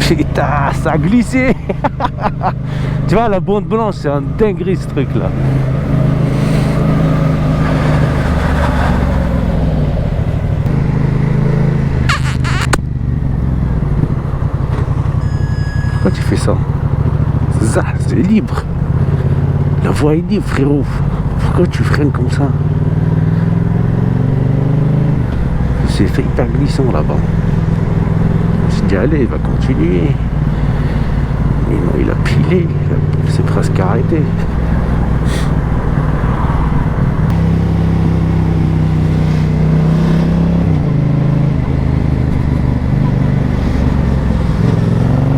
Putain, ça a glissé. Tu vois, la bande blanche, c'est un dinguerie ce truc là. Pourquoi tu fais ça? Ça, c'est libre. La voie est libre, frérot. Pourquoi tu freines comme ça? C'est fait hyper glissant là-bas. Je dis allez, il va continuer. Mais non, il a pilé. C'est presque arrêté.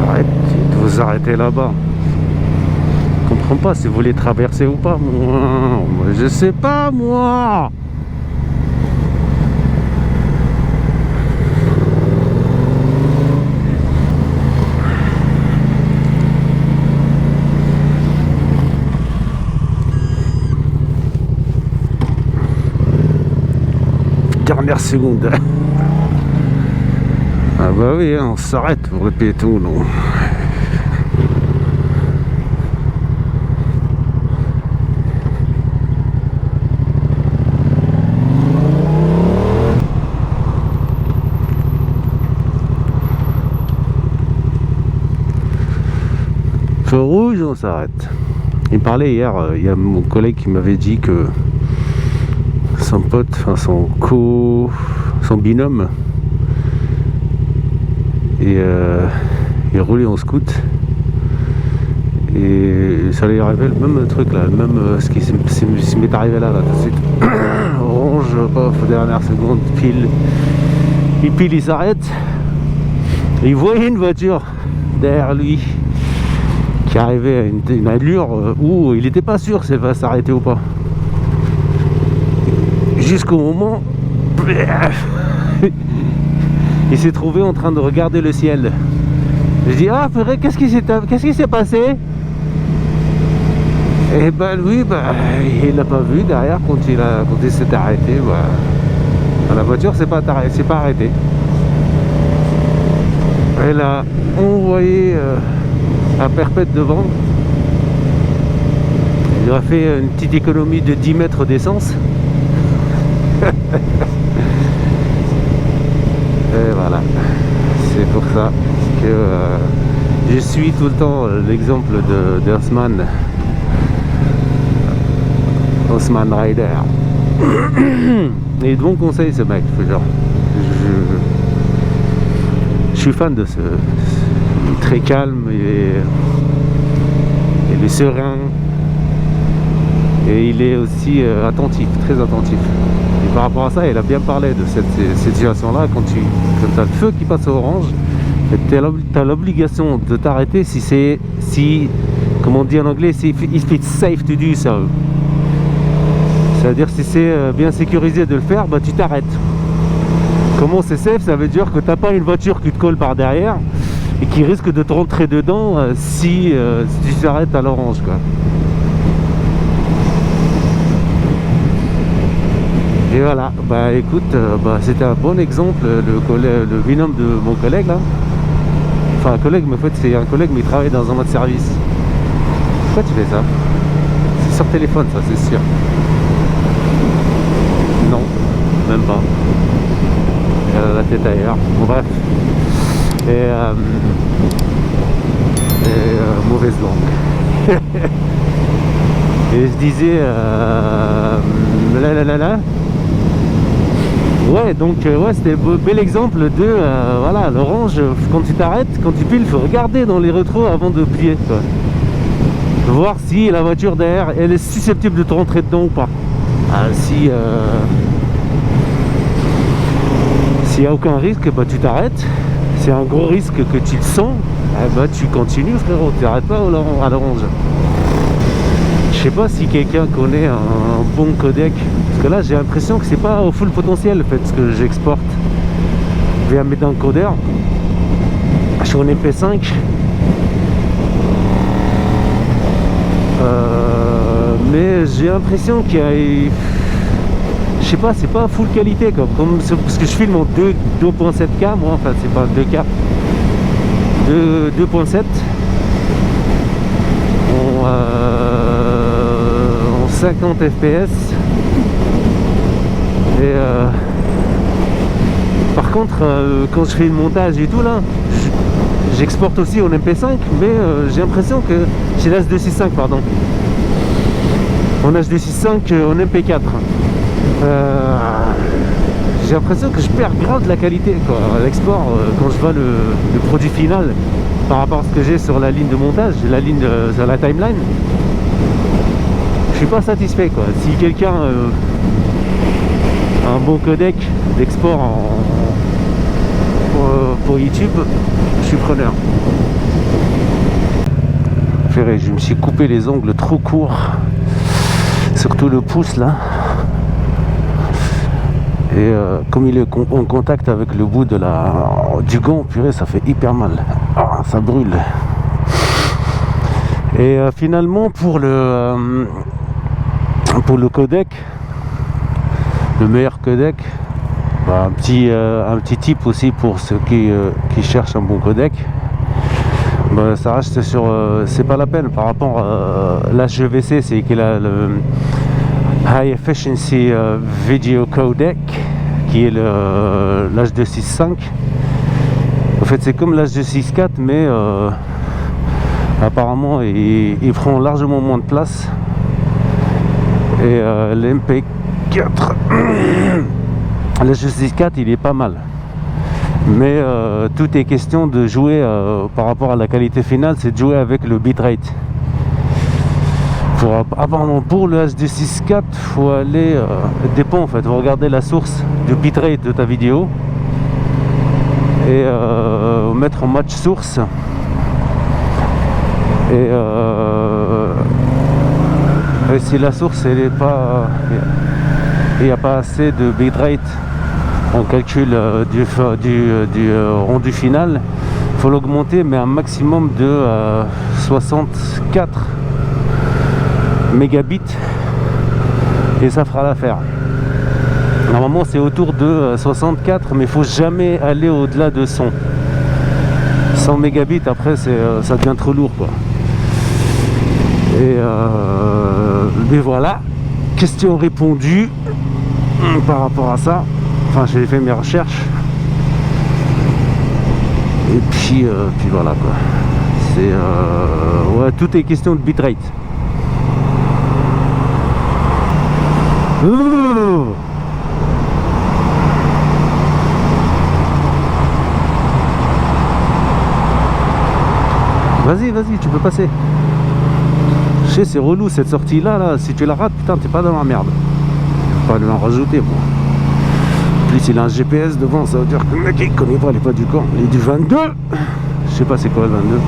Arrête, il doit vous arrêter là-bas. Je comprends pas si vous voulez traverser ou pas. Moi, je sais pas, moi. Dernière seconde. Ah bah oui, on s'arrête pour le piéton, non. Feu rouge, on s'arrête. Il parlait hier, il y a mon collègue qui m'avait dit que son pote, enfin son binôme, et il roulait en scoot et ça lui arrivait le même truc là, le même ce qui m'est arrivé là tout de suite. Orange, off, dernière seconde, pile, il s'arrête et il voyait une voiture derrière lui qui arrivait à une allure où il n'était pas sûr si elle va s'arrêter ou pas. Jusqu'au moment, il s'est trouvé en train de regarder le ciel. Je dis ah purée, qu'est-ce qui s'est passé? Et ben lui, il l'a pas vu derrière quand il s'est arrêté. La voiture s'est pas arrêtée. Elle a envoyé à perpète devant. Il a fait une petite économie de 10 mètres d'essence. Et voilà, c'est pour ça que je suis tout le temps l'exemple d'Osman Rider. Et de bon conseil ce mec, genre, je suis fan de ce très calme et il est serein et il est aussi attentif, très attentif. Et par rapport à ça, il a bien parlé de cette situation-là. Quand tu as le feu qui passe au orange, tu as l'obligation de t'arrêter si, comme on dit en anglais, if it's safe to do so. C'est-à-dire si c'est bien sécurisé de le faire, tu t'arrêtes. Comment c'est safe? Ça veut dire que tu n'as pas une voiture qui te colle par derrière et qui risque de te rentrer dedans si tu t'arrêtes à l'orange, quoi. Et voilà, écoute, c'était un bon exemple, le binôme de mon collègue là. Enfin un collègue, mais en fait c'est un collègue mais il travaille dans un mode service. Pourquoi tu fais ça? C'est sur téléphone ça, c'est sûr. Non, même pas. Elle a la tête ailleurs. Bon bref. Et mauvaise langue. Et je disais ouais, donc c'était un bel exemple de voilà, l'orange, quand tu t'arrêtes, quand tu piles, il faut regarder dans les rétros avant de plier, quoi. Voir si la voiture derrière elle est susceptible de te rentrer dedans ou pas. S'il n'y a aucun risque, tu t'arrêtes. C'est un gros risque que tu le sens, tu continues, frérot, tu n'arrêtes pas à l'orange. Je sais pas si quelqu'un connaît un bon codec, parce que là j'ai l'impression que c'est pas au full potentiel le fait ce que j'exporte via mes encodeurs. Je suis en MP5, mais j'ai l'impression qu'il y a, je sais pas, c'est pas full qualité comme parce que je filme en 2.7K moi, enfin c'est pas 2K, 2.7 en 50 fps. Et par contre, quand je fais le montage et tout là, j'exporte aussi en MP5, mais j'ai l'impression que j'ai l'H265, pardon, en H265 en MP4. J'ai l'impression que je perds grave de la qualité quoi, à l'export quand je vois le produit final par rapport à ce que j'ai sur la ligne de montage, la ligne sur la timeline. Je suis pas satisfait quoi. Si quelqu'un a un bon codec d'export pour YouTube, je suis preneur. Je me suis coupé les ongles trop courts, surtout le pouce là. Et comme il est en contact avec le bout du gant, purée, ça fait hyper mal. Ah, ça brûle. Et finalement, pour le codec, le meilleur codec, bah, un petit tip aussi pour ceux qui cherchent un bon codec. Bah, ça reste sur... c'est pas la peine par rapport à l'HEVC, c'est qu'il a le High Efficiency Video Codec, qui est l'H265. En fait, c'est comme l'H264, mais apparemment, il prend largement moins de place. Et l'MP4, l'H264, il est pas mal. Mais tout est question de jouer par rapport à la qualité finale, c'est de jouer avec le bitrate. Apparemment pour le H264, faut aller dépend en fait, faut regarder la source du bitrate de ta vidéo et mettre en match source et si la source elle est pas, il n'y a pas assez de bitrate en calcul du rendu final, il faut l'augmenter mais un maximum de 64 mégabits et ça fera l'affaire. Normalement c'est autour de 64, mais il faut jamais aller au-delà de 100 mégabits. Après ça devient trop lourd quoi. Et voilà, question répondue par rapport à ça. Enfin, j'ai fait mes recherches et puis voilà quoi. C'est ouais, tout est question de bitrate. Vas-y, tu peux passer. Je sais, c'est relou cette sortie là, si tu la rates, putain, t'es pas dans la merde. Pas de l'en rajouter, moi. En plus, il a un GPS devant, ça veut dire que le mec il connaît pas, il est pas du camp. Il est du 22. Je sais pas c'est quoi le 22.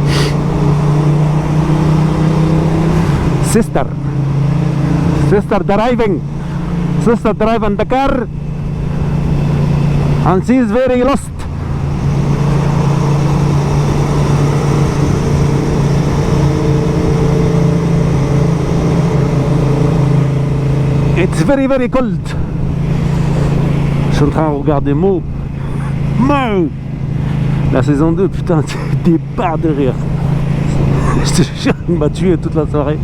Sister driving. Sister driving the car. And she is very lost. It's very very cold. Je suis en train de regarder Mo. La saison 2, putain, des barres de rire. Je te jure, il m'a tué toute la soirée.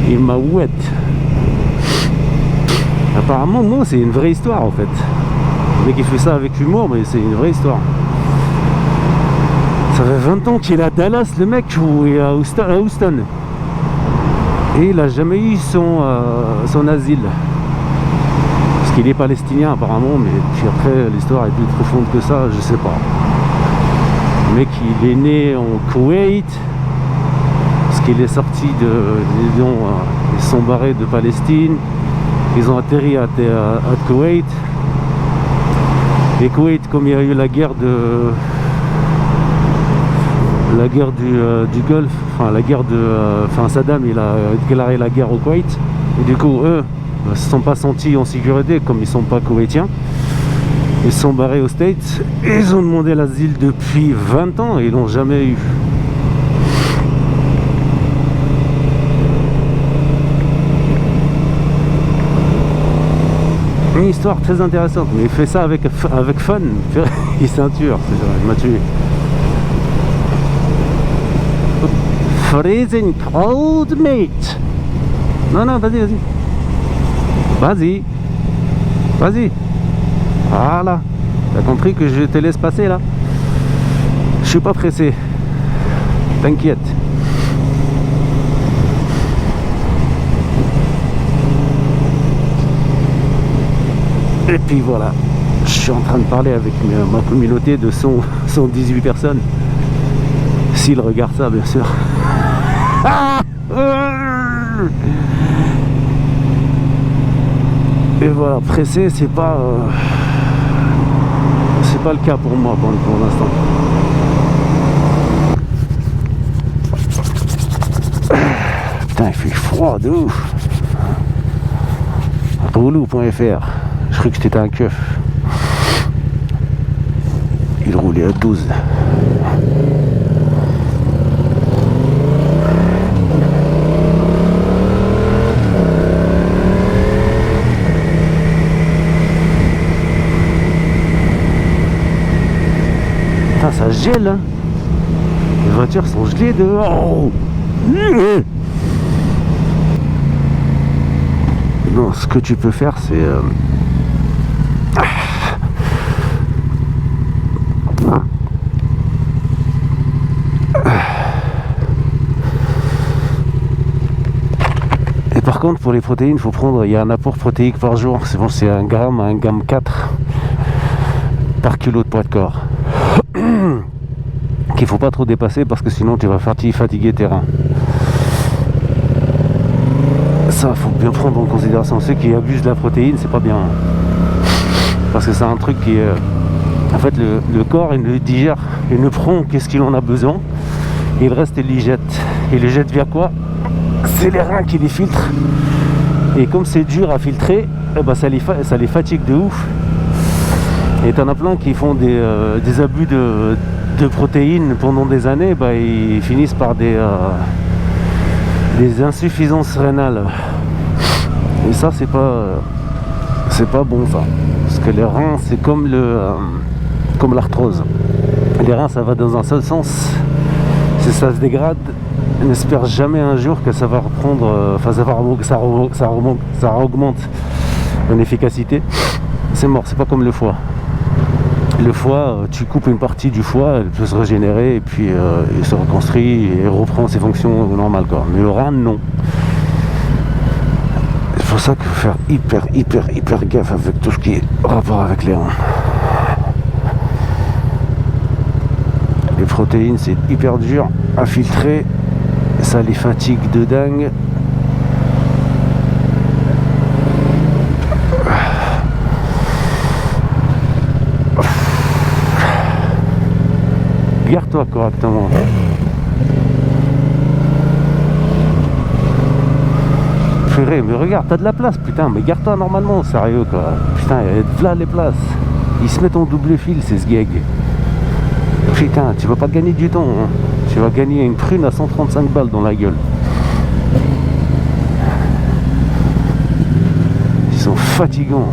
Il m'a wet. Apparemment, Mo, c'est une vraie histoire en fait. Le mec qui fait ça avec humour, mais c'est une vraie histoire. Ça fait 20 ans qu'il est à Dallas, le mec, ou est à Houston. Et il n'a jamais eu son asile. Parce qu'il est palestinien apparemment, mais puis après l'histoire est plus profonde que ça, je sais pas. Le mec il est né en Koweït, parce qu'il est sorti ils sont barrés de Palestine, ils ont atterri à Koweït. Et Koweït, comme il y a eu la guerre du Golfe, enfin Saddam il a déclaré la guerre au Koweït, et du coup eux ne se sont pas sentis en sécurité comme ils sont pas koweïtiens, ils se sont barrés aux States et ils ont demandé l'asile depuis 20 ans et ils l'ont jamais eu. Une histoire très intéressante, mais il fait ça avec fun. Il ceinture, il m'a tué. Freezing cold, mate. Non, non, vas-y, vas-y. Vas-y. Vas-y. Voilà. T'as compris que je te laisse passer là? Je suis pas pressé. T'inquiète. Et puis voilà. Je suis en train de parler avec ma communauté de 118 personnes. S'ils regardent ça, bien sûr. Et voilà, pressé, c'est pas le cas pour moi pour l'instant. Putain, il fait froid de ouf. Roulou.fr. Je croyais que c'était un keuf. Il roulait à 12. Putain, ça gèle, hein. Les voitures sont gelées dehors. Non, ce que tu peux faire, c'est et par contre, pour les protéines, il faut prendre, il y a un apport protéique par jour. C'est bon, c'est 1 gramme à 1 gramme 4 par kilo de poids de corps. Qu'il faut pas trop dépasser parce que sinon tu vas fatiguer tes reins. Ça, faut bien prendre en considération. Ceux qui abusent de la protéine, c'est pas bien. Parce que c'est un truc qui est... En fait, le corps, il ne digère, il ne prend qu'est-ce qu'il en a besoin. Et le reste, il les jette. Il les jette via quoi? C'est les reins qui les filtrent. Et comme c'est dur à filtrer, eh ben ça les fatigue de ouf. Et t'en as plein qui font des abus de protéines pendant des années, bah, ils finissent par des insuffisances rénales. Et ça, c'est pas bon, ça. Parce que les reins, c'est comme l'arthrose. Les reins, ça va dans un seul sens. Si ça se dégrade, n'espère jamais un jour que ça va reprendre, ça augmente en efficacité. C'est mort, c'est pas comme le foie. Le foie, tu coupes une partie du foie, elle peut se régénérer et puis il se reconstruit et reprend ses fonctions normales, quoi. Mais le rein, non. C'est pour ça qu'il faut faire hyper gaffe avec tout ce qui est rapport avec les reins. Les protéines, c'est hyper dur à filtrer, ça les fatigue de dingue. Garde-toi correctement. Purée, mais regarde, t'as de la place, putain, mais garde-toi normalement, sérieux, quoi. Putain, voilà les places. Ils se mettent en double fil, ces sgags. Putain, tu vas pas gagner du temps, hein. Tu vas gagner une prune à 135 balles dans la gueule. Ils sont fatigants.